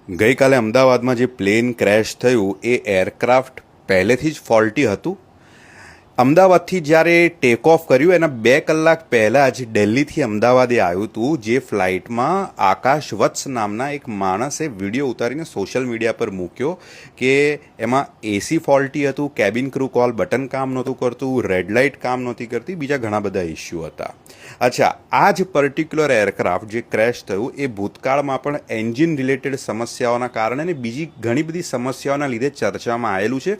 ગઈકાલે અમદાવાદમાં જે પ્લેન ક્રેશ થયું એ એરક્રાફ્ટ પહેલેથી જ ફોલ્ટી હતું. અમદાવાદથી જ્યારે ટેક ઓફ કર્યું એના 2 કલાક પહેલાં જ દિલ્હીથી અમદાવાદે આવ્યું હતું. જે ફ્લાઇટમાં આકાશ વત્સ નામના એક માણસે વિડીયો ઉતારીને સોશિયલ મીડિયા પર મૂક્યો કે એમાં એસી ફોલ્ટી હતું, કેબિન ક્રૂ કોલ બટન કામ નહોતું કરતું, રેડ લાઇટ કામ નહોતી કરતી, બીજા ઘણા બધા ઇસ્યુ હતા. અચ્છા, આ જ પર્ટિક્યુલર એરક્રાફ્ટ જે ક્રેશ થયું એ ભૂતકાળમાં પણ એન્જિન રિલેટેડ સમસ્યાઓના કારણે અને બીજી ઘણી બધી સમસ્યાઓના લીધે ચર્ચામાં આવેલું છે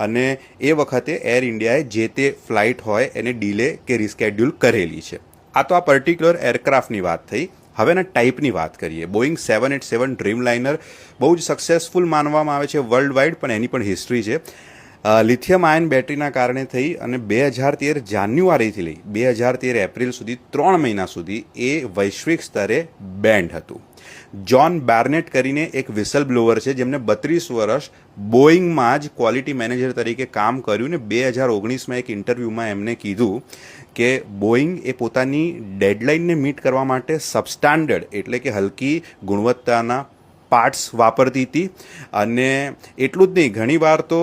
અને એ વખતે એર ઇન્ડિયાએ જે તે ફ્લાઇટ હોય એને ડીલે કે રિસ્કેડ્યુલ કરેલી છે. આ તો આ પર્ટિક્યુલર એરક્રાફ્ટની વાત થઈ. હવે એના ટાઈપની વાત કરીએ. બોઈંગ 787 ડ્રીમલાઇનર બહુ જ સક્સેસફુલ માનવામાં આવે છે વર્લ્ડ વાઇડ, પણ એની પણ હિસ્ટ્રી છે. લિથિયમ આયન બેટરીના કારણે થઈ અને 2013 જાન્યુઆરીથી લઈ 2013 એપ્રિલ સુધી 3 મહિના સુધી એ વૈશ્વિક સ્તરે બેન્ડ હતું. જ્હોન બાર્નેટ કરીને એક વિસલ બ્લોવર છે જેમને 32 વર્ષ બોઈંગમાં જ ક્વોલિટી મેનેજર તરીકે કામ કર્યું ને 2019માં એક ઇન્ટરવ્યૂમાં એમને કીધું કે બોઈંગ એ પોતાની ડેડલાઇનને મીટ કરવા માટે સબસ્ટાન્ડર્ડ એટલે કે હલકી ગુણવત્તાના પાર્ટ્સ વાપરતી હતી. અને એટલું જ નહીં, ઘણીવાર તો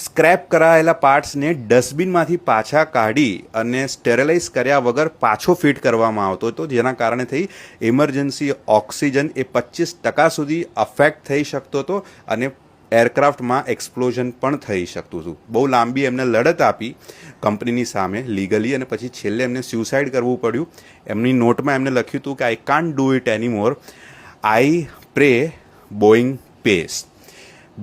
સ્ક્રેપ કરાયેલા પાર્ટ્સને ડસ્ટબિનમાંથી પાછા કાઢી અને સ્ટેરલાઇઝ કર્યા વગર પાછો ફિટ કરવામાં આવતો હતો, જેના કારણે થઈ ઇમરજન્સી ઓક્સિજન એ 25% સુધી અફેક્ટ થઈ શકતો હતો અને એરક્રાફ્ટમાં એક્સપ્લોઝન પણ થઈ શકતું હતું. બહુ લાંબી એમને લડત આપી કંપનીની સામે લીગલી અને પછી છેલ્લે એમને સ્યુસાઇડ કરવું પડ્યું. એમની નોટમાં એમને લખ્યું હતું કે I can't do it anymore, I pray Boeing pays.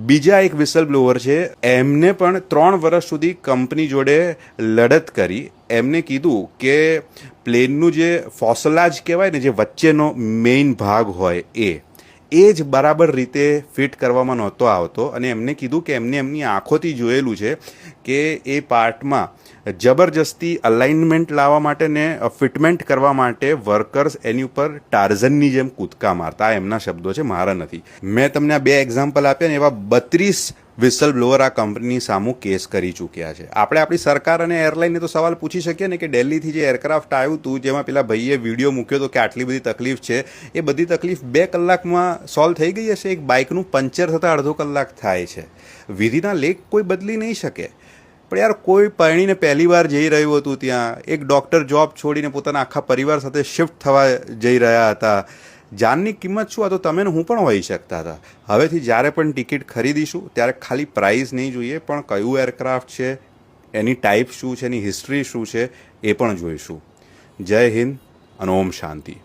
બીજા એક વિસલ બ્લોવર છે, એમને પણ 3 વર્ષ સુધી કંપની જોડે લડત કરી. એમને કીધું કે પ્લેનનું જે ફોસલાજ કહેવાય ને, જે વચ્ચેનો મેઇન ભાગ હોય એ જ બરાબર રીતે ફિટ કરવામાં નહોતો આવતો અને એમને કીધું કે એમની આંખોથી જોયેલું છે કે એ પાર્ટમાં જબરજસ્તી અલાઇનમેન્ટ લાવવા માટે ને ફિટમેન્ટ કરવા માટે વર્કર્સ એની ઉપર ટાર્ઝનની જેમ કૂદકા મારતા. આ એમના શબ્દો છે, મારા નથી. મેં તમને આ 2 એક્ઝામ્પલ આપ્યા ને એવા 32 વિસલ બ્લોવર આ કંપની સામું કેસ કરી ચૂક્યા છે. આપણે આપણી સરકાર અને એરલાઇનને તો સવાલ પૂછી શકીએ ને કે દિલ્હીથી જે એરક્રાફ્ટ આવ્યું હતું જેમાં પેલા ભાઈએ વિડીયો મૂક્યો હતો કે આટલી બધી તકલીફ છે, એ બધી તકલીફ 2 કલાકમાં સોલ્વ થઈ ગઈ હશે. એક બાઇકનું પંચર થતાં અડધો કલાક થાય છે. વિધિના લેખ કોઈ બદલી નહીં શકે. પણ યાર, કોઈ પરણીને પહેલી વાર જઈ રહ્યું હતું ત્યાં, એક ડૉક્ટર જોબ છોડીને પોતાના આખા પરિવાર સાથે શિફ્ટ થવા જઈ રહ્યા હતા. જાનની કિંમત શું, આ તો તમે હું પણ હોઈ શકતા હતા. હવેથી જ્યારે પણ ટિકિટ ખરીદીશું ત્યારે ખાલી પ્રાઇસ નહીં જોઈએ, પણ કયું એરક્રાફ્ટ છે, એની ટાઈપ શું છે, એની હિસ્ટ્રી શું છે એ પણ જોઈશું. જય હિન્દ અને ઓમ શાંતિ.